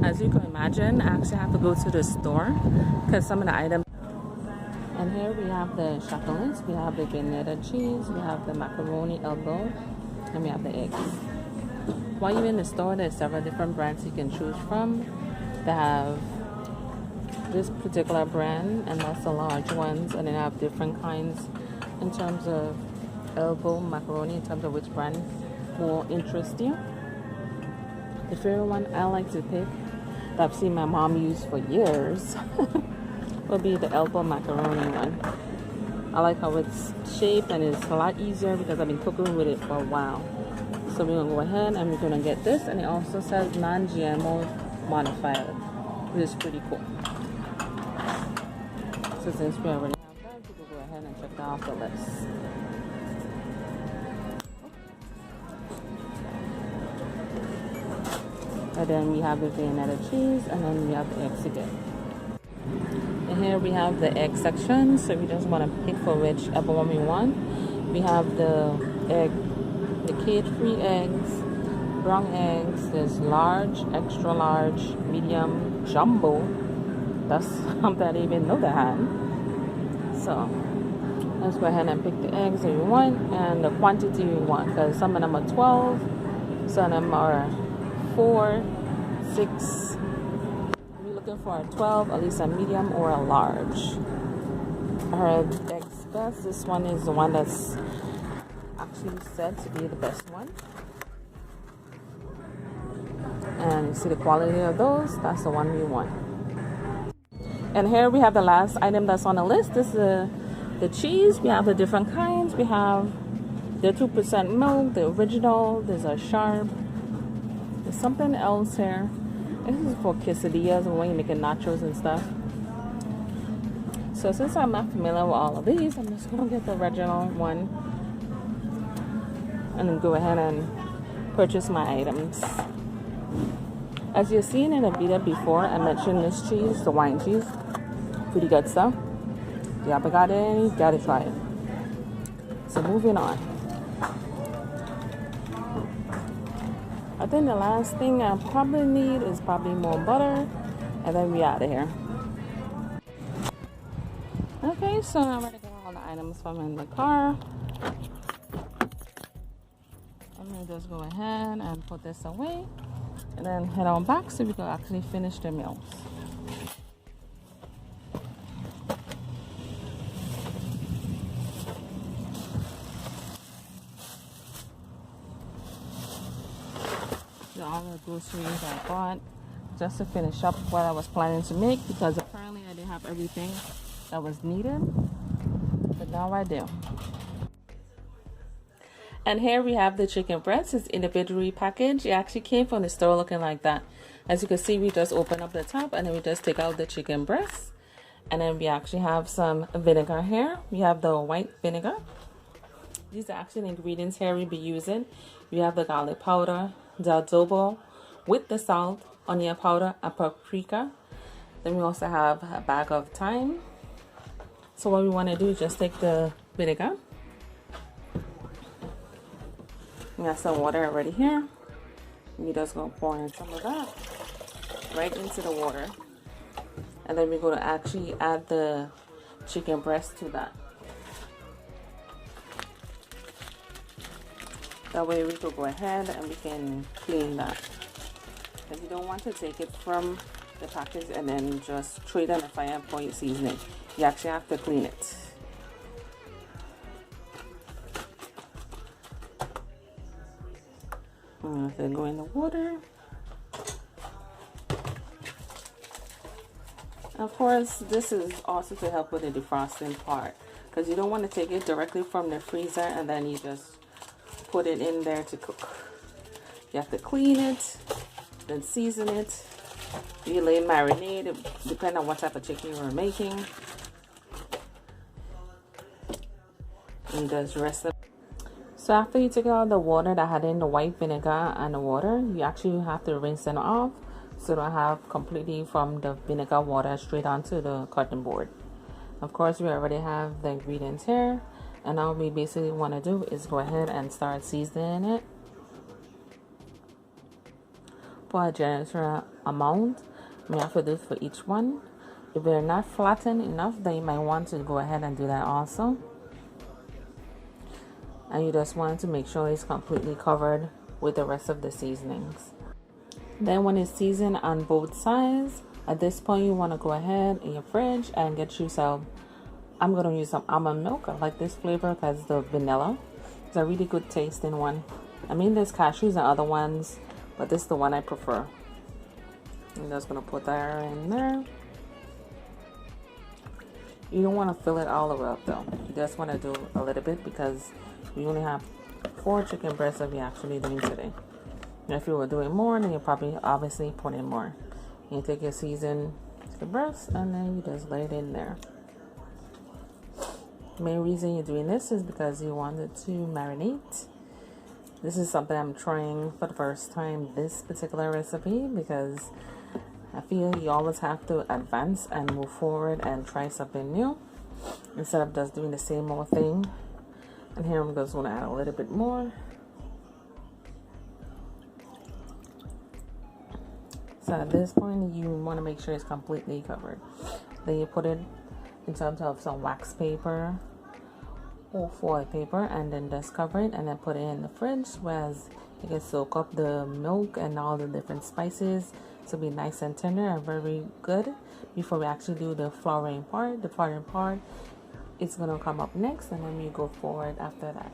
As you can imagine, I actually have to go to the store because some of the items. And here we have the chocolates, we have the granita cheese, we have the macaroni elbow, and we have the eggs. While you're in the store, there's several different brands you can choose from. They have this particular brand, and that's the large ones, and they have different kinds in terms of elbow macaroni, in terms of which brand will interest you. The favorite one I like to pick, that I've seen my mom use for years, will be the elbow macaroni one. I like how it's shaped, and it's a lot easier because I've been cooking with it for a while. So we're gonna go ahead and we're gonna get this, and it also says non-GMO modified, which is pretty cool. So since we already have that, we can go ahead and check that off the list. And then we have the granita cheese, and then we have the eggs again. And here we have the egg section, so we just want to pick for whichever one we want. We have the cage-free eggs, brown eggs. There's large, extra large, medium, jumbo. That's something I didn't even know they had. So let's go ahead and pick the eggs that you want and the quantity you want, because some of them are 12, some of them are 4, 6. We're looking for a 12, at least a medium or a large. I heard eggs best. This one is the one that's actually said to be the best one. And you see the quality of those, that's the one we want. And here we have the last item that's on the list. This is the cheese. We have the different kinds. We have the 2% milk, the original. There's a sharp. There's something else here. This is for quesadillas and when you're making nachos and stuff. So since I'm not familiar with all of these, I'm just gonna get the original one and then go ahead and purchase my items. As you've seen in a video before, I mentioned this cheese, the wine cheese. Pretty good stuff. If you haven't got it, you gotta try it. So moving on. I think the last thing I probably need is probably more butter, and then we out of here. Okay, so I'm ready to get all the items from in the car. I'm gonna just go ahead and put this away, and then head on back so we can actually finish the meals. All the groceries I bought just to finish up what I was planning to make, because apparently I didn't have everything that was needed, but now I do. And here we have the chicken breasts. It's individually packaged. It actually came from the store looking like that. As you can see, we just open up the top and then we just take out the chicken breasts, and then we actually have some vinegar here. We have the white vinegar. These are actually the ingredients here we'll be using. We have the garlic powder, the adobo with the salt, onion powder, and paprika. Then we also have a bag of thyme. So what we want to do is just take the vinegar. We have some water already here. We're just going to pour in some of that right into the water. And then we're going to actually add the chicken breast to that. That way we could go ahead and we can clean that. If you don't want to take it from the package and then just throw it on the fire and pour your seasoning, you actually have to clean it. Then go in the water. Of course, this is also to help with the defrosting part, because you don't want to take it directly from the freezer and then you just put it in there to cook. You have to clean it, then season it. You lay marinade, depending on what type of chicken you are making. And just rest it. So after you take out the water that had in the white vinegar and the water, you actually have to rinse it off, so you don't have completely from the vinegar water straight onto the cutting board. Of course, we already have the ingredients here, and all we basically want to do is go ahead and start seasoning it. pour a generous amount. You have to do this for each one. If they're not flattened enough, then you might want to go ahead and do that also. And you just want to make sure it's completely covered with the rest of the seasonings. Then when it's seasoned on both sides, at this point you want to go ahead in your fridge and get you some, I'm going to use some almond milk. I like this flavor because the vanilla. It's a really good tasting one. I mean, there's cashews and other ones, but this is the one I prefer. I'm just going to put that in there. You don't want to fill it all the way up though. You just want to do a little bit because we only have 4 chicken breasts that we're actually doing today. Now, if you were doing more, then you probably obviously put in more. You take your seasoned chicken breast and then you just lay it in there. The main reason you're doing this is because you want it to marinate. This is something I'm trying for the first time, this particular recipe, because I feel you always have to advance and move forward and try something new instead of just doing the same old thing. And here I'm just going to add a little bit more. So at this point, you want to make sure it's completely covered. Then you put it in terms of some wax paper or foil paper and then just cover it and then put it in the fridge, whereas you can soak up the milk and all the different spices to be nice and tender and very good before we actually do the flouring part. The flouring part is going to come up next, and then we go forward after that.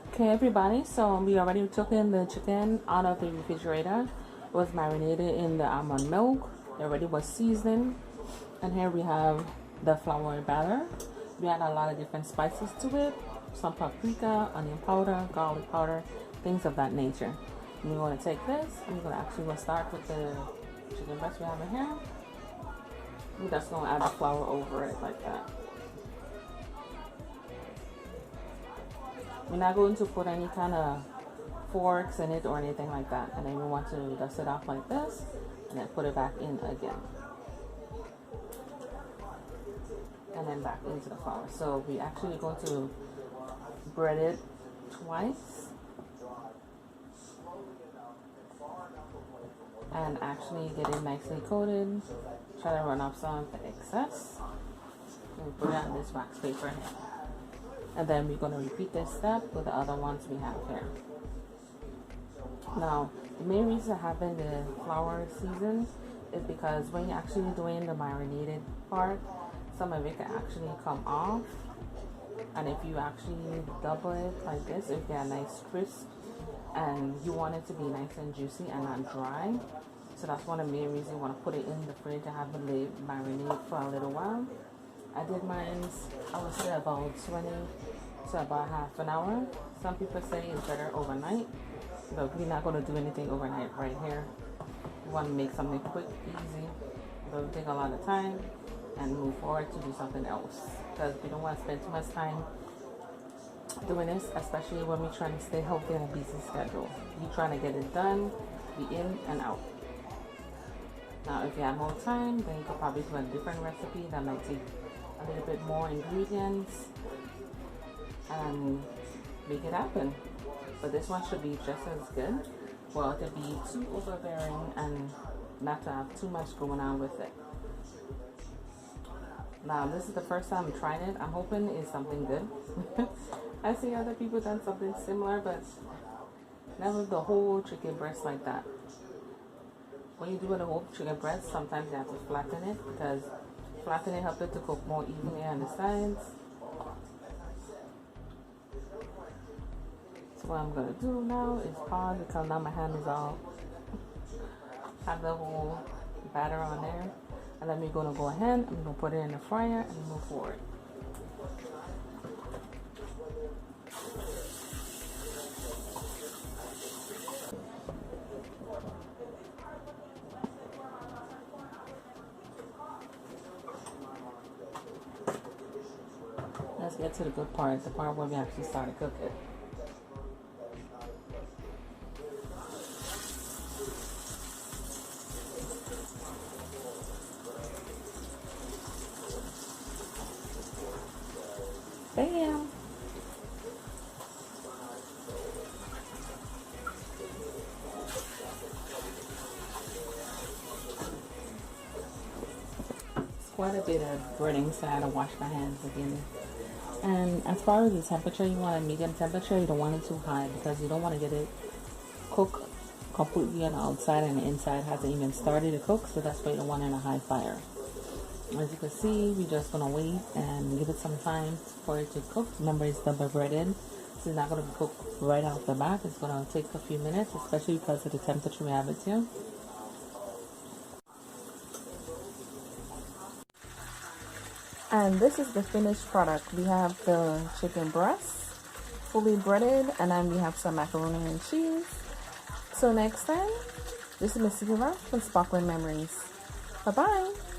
Okay everybody, so we already took in the chicken out of the refrigerator. It was marinated in the almond milk. It already was seasoned. And here we have the flour batter. We add a lot of different spices to it. Some paprika, onion powder, garlic powder, things of that nature. And we're going to take this and we're going to actually start with the chicken breast we have in here. We're just going to add the flour over it like that. We're not going to put any kind of forks in it or anything like that. And then we want to dust it off like this and then put it back in again. And then back into the flour. So we actually going to bread it twice and actually get it nicely coated. Try to run off some of the excess and put it on this wax paper here. And then we're going to repeat this step with the other ones we have here. Now, the main reason having the flour seasoned is because when you're actually doing the marinated part, some of it can actually come off. And if you actually double it like this, it get a nice crisp, and you want it to be nice and juicy and not dry. So that's one of the main reasons you want to put it in the fridge and have it marinate for a little while. I did mine, I would say about 20 to about half an hour. Some people say it's better overnight, but we're not going to do anything overnight right here. We want to make something quick, easy, but it'll take a lot of time and move forward to do something else, because we don't want to spend too much time doing this, especially when we're trying to stay healthy on a busy schedule. You're trying to get it done, be in and out. Now, if you have more time, then you could probably do a different recipe that might take a little bit more ingredients and make it happen. But this one should be just as good. Well, to be too overbearing and not to have too much going on with it. Now, this is the first time I'm trying it. I'm hoping it's something good. I see other people done something similar, but never the whole chicken breast like that. When you do the whole chicken breast, sometimes you have to flatten it, because flattening helps it to cook more evenly on the sides. So what I'm going to do now is pause, because now my hand is all, have the whole batter on there. And then we're going to go ahead and we're going to put it in the fryer and move forward. Let's get to the good part, the part where we actually start to cook it. Bam! quite a bit of breading, so I had to wash my hands again. And as far as the temperature, you want a medium temperature. You don't want it too high because you don't want to get it cooked completely on the outside and the inside hasn't even started to cook. So that's why you don't want it in a high fire. As you can see, we're just gonna wait and give it some time for it to cook. Remember, it's double breaded, so it's not gonna be cooked right out the bat. It's gonna take a few minutes, especially because of the temperature we have it to. And this is the finished product. We have the chicken breast, fully breaded, and then we have some macaroni and cheese. So next time, this is Miss Kira from Sparkling Memories. Bye-bye.